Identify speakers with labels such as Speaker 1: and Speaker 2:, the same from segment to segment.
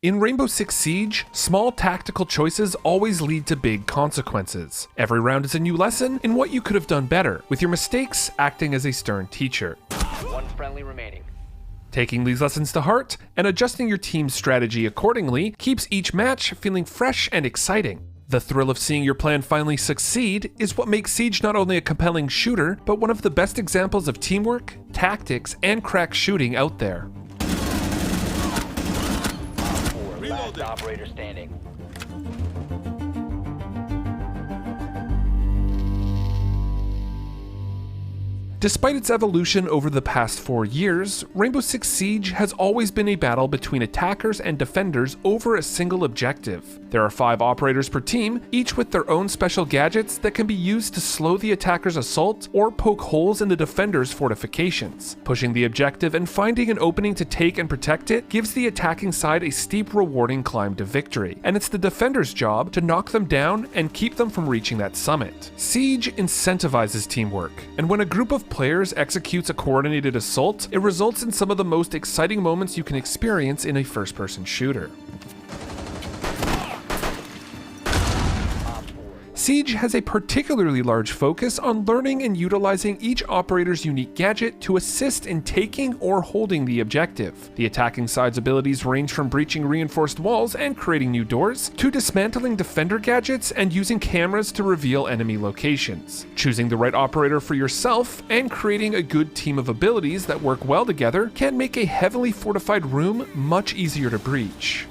Speaker 1: In Rainbow Six Siege, small tactical choices always lead to big consequences. Every round is a new lesson in what you could have done better, with your mistakes acting as a stern teacher.
Speaker 2: One friendly remaining.
Speaker 1: Taking these lessons to heart and adjusting your team's strategy accordingly keeps each match feeling fresh and exciting. The thrill of seeing your plan finally succeed is what makes Siege not only a compelling shooter, but one of the best examples of teamwork, tactics, and crack shooting out there.
Speaker 2: Last operator standing.
Speaker 1: Despite its evolution over the past 4 years, Rainbow Six Siege has always been a battle between attackers and defenders over a single objective. There are 5 operators per team, each with their own special gadgets that can be used to slow the attacker's assault or poke holes in the defender's fortifications. Pushing the objective and finding an opening to take and protect it gives the attacking side a steep, rewarding climb to victory, and it's the defender's job to knock them down and keep them from reaching that summit. Siege incentivizes teamwork, and when a group of players executes a coordinated assault, it results in some of the most exciting moments you can experience in a first-person shooter. Siege has a particularly large focus on learning and utilizing each operator's unique gadget to assist in taking or holding the objective. The attacking side's abilities range from breaching reinforced walls and creating new doors, to dismantling defender gadgets and using cameras to reveal enemy locations. Choosing the right operator for yourself and creating a good team of abilities that work well together can make a heavily fortified room much easier to breach.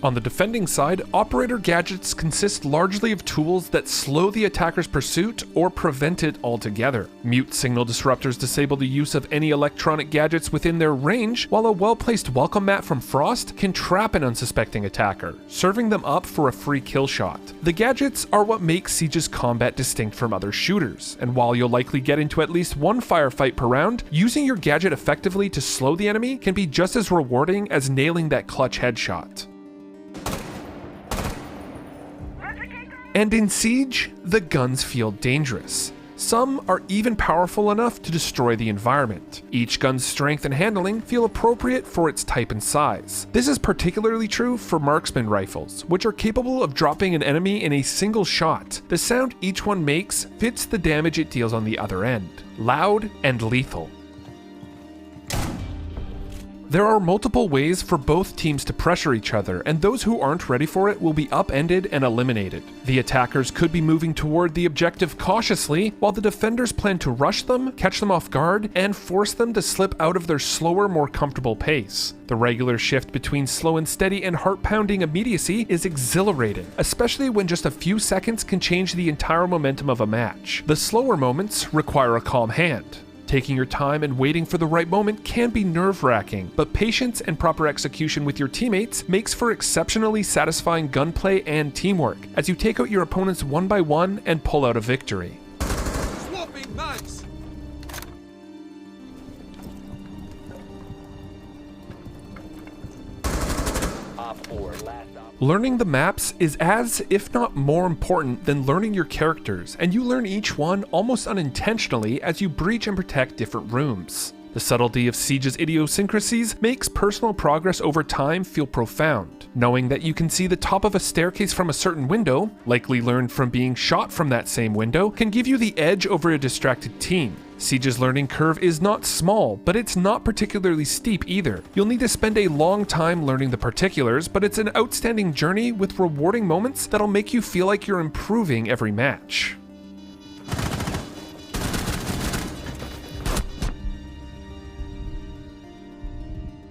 Speaker 1: On the defending side, operator gadgets consist largely of tools that slow the attacker's pursuit or prevent it altogether. Mute signal disruptors disable the use of any electronic gadgets within their range, while a well-placed welcome mat from Frost can trap an unsuspecting attacker, serving them up for a free kill shot. The gadgets are what make Siege's combat distinct from other shooters, and while you'll likely get into at least one firefight per round, using your gadget effectively to slow the enemy can be just as rewarding as nailing that clutch headshot. And in Siege, the guns feel dangerous. Some are even powerful enough to destroy the environment. Each gun's strength and handling feel appropriate for its type and size. This is particularly true for marksman rifles, which are capable of dropping an enemy in a single shot. The sound each one makes fits the damage it deals on the other end. Loud and lethal. There are multiple ways for both teams to pressure each other, and those who aren't ready for it will be upended and eliminated. The attackers could be moving toward the objective cautiously, while the defenders plan to rush them, catch them off guard, and force them to slip out of their slower, more comfortable pace. The regular shift between slow and steady and heart-pounding immediacy is exhilarating, especially when just a few seconds can change the entire momentum of a match. The slower moments require a calm hand. Taking your time and waiting for the right moment can be nerve-wracking, but patience and proper execution with your teammates makes for exceptionally satisfying gunplay and teamwork, as you take out your opponents one by one and pull out a victory.
Speaker 3: Swapping mags.
Speaker 1: Learning the maps is as, if not more important than learning your characters, and you learn each one almost unintentionally as you breach and protect different rooms. The subtlety of Siege's idiosyncrasies makes personal progress over time feel profound. Knowing that you can see the top of a staircase from a certain window, likely learned from being shot from that same window, can give you the edge over a distracted team. Siege's learning curve is not small, but it's not particularly steep either. You'll need to spend a long time learning the particulars, but it's an outstanding journey with rewarding moments that'll make you feel like you're improving every match.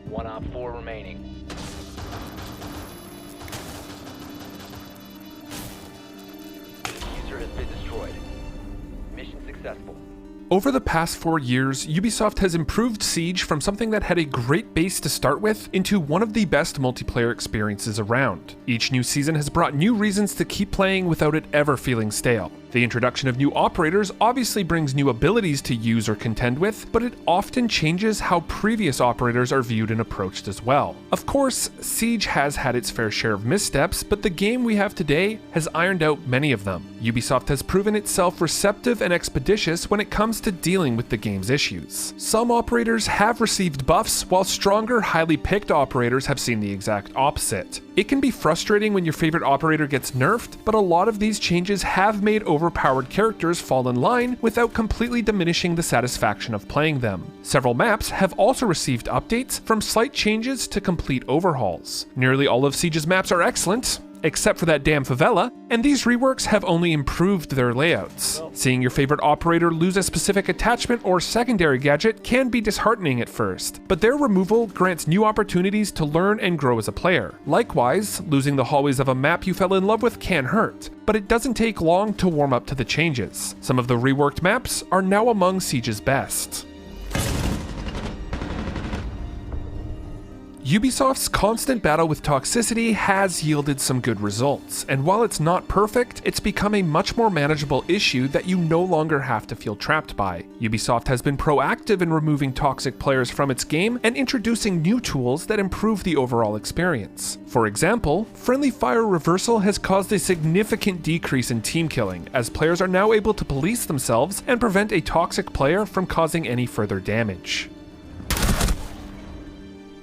Speaker 2: One op 4 remaining. User has been destroyed. Mission successful.
Speaker 1: Over the past 4 years, Ubisoft has improved Siege from something that had a great base to start with into one of the best multiplayer experiences around. Each new season has brought new reasons to keep playing without it ever feeling stale. The introduction of new operators obviously brings new abilities to use or contend with, but it often changes how previous operators are viewed and approached as well. Of course, Siege has had its fair share of missteps, but the game we have today has ironed out many of them. Ubisoft has proven itself receptive and expeditious when it comes to dealing with the game's issues. Some operators have received buffs, while stronger, highly picked operators have seen the exact opposite. It can be frustrating when your favorite operator gets nerfed, but a lot of these changes have made overpowered characters fall in line without completely diminishing the satisfaction of playing them. Several maps have also received updates, from slight changes to complete overhauls. Nearly all of Siege's maps are excellent, except for that damn favela, and these reworks have only improved their layouts. Seeing your favorite operator lose a specific attachment or secondary gadget can be disheartening at first, but their removal grants new opportunities to learn and grow as a player. Likewise, losing the hallways of a map you fell in love with can hurt, but it doesn't take long to warm up to the changes. Some of the reworked maps are now among Siege's best. Ubisoft's constant battle with toxicity has yielded some good results, and while it's not perfect, it's become a much more manageable issue that you no longer have to feel trapped by. Ubisoft has been proactive in removing toxic players from its game and introducing new tools that improve the overall experience. For example, friendly fire reversal has caused a significant decrease in team killing, as players are now able to police themselves and prevent a toxic player from causing any further damage.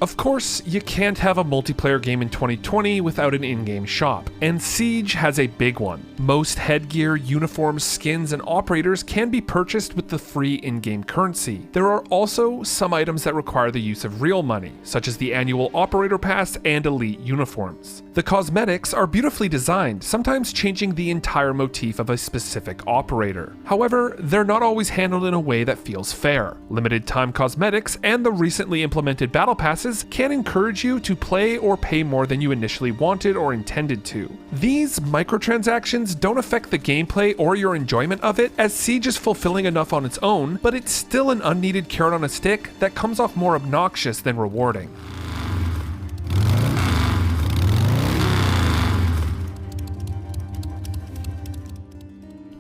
Speaker 1: Of course, you can't have a multiplayer game in 2020 without an in-game shop, and Siege has a big one. Most headgear, uniforms, skins, and operators can be purchased with the free in-game currency. There are also some items that require the use of real money, such as the annual operator pass and elite uniforms. The cosmetics are beautifully designed, sometimes changing the entire motif of a specific operator. However, they're not always handled in a way that feels fair. Limited time cosmetics and the recently implemented battle passes can encourage you to play or pay more than you initially wanted or intended to. These microtransactions don't affect the gameplay or your enjoyment of it, as Siege is fulfilling enough on its own, but it's still an unneeded carrot on a stick that comes off more obnoxious than rewarding.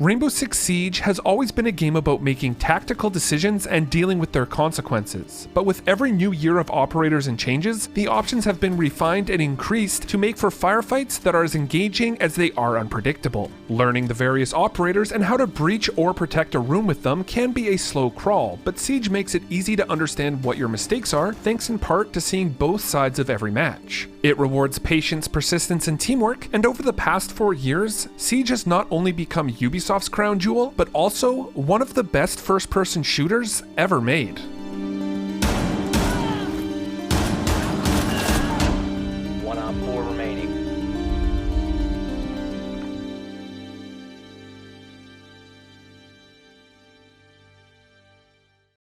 Speaker 1: Rainbow Six Siege has always been a game about making tactical decisions and dealing with their consequences, but with every new year of operators and changes, the options have been refined and increased to make for firefights that are as engaging as they are unpredictable. Learning the various operators and how to breach or protect a room with them can be a slow crawl, but Siege makes it easy to understand what your mistakes are, thanks in part to seeing both sides of every match. It rewards patience, persistence, and teamwork, and over the past 4 years, Siege has not only become Ubisoft's crown jewel, but also one of the best first-person shooters ever made.
Speaker 2: One op 4 remaining.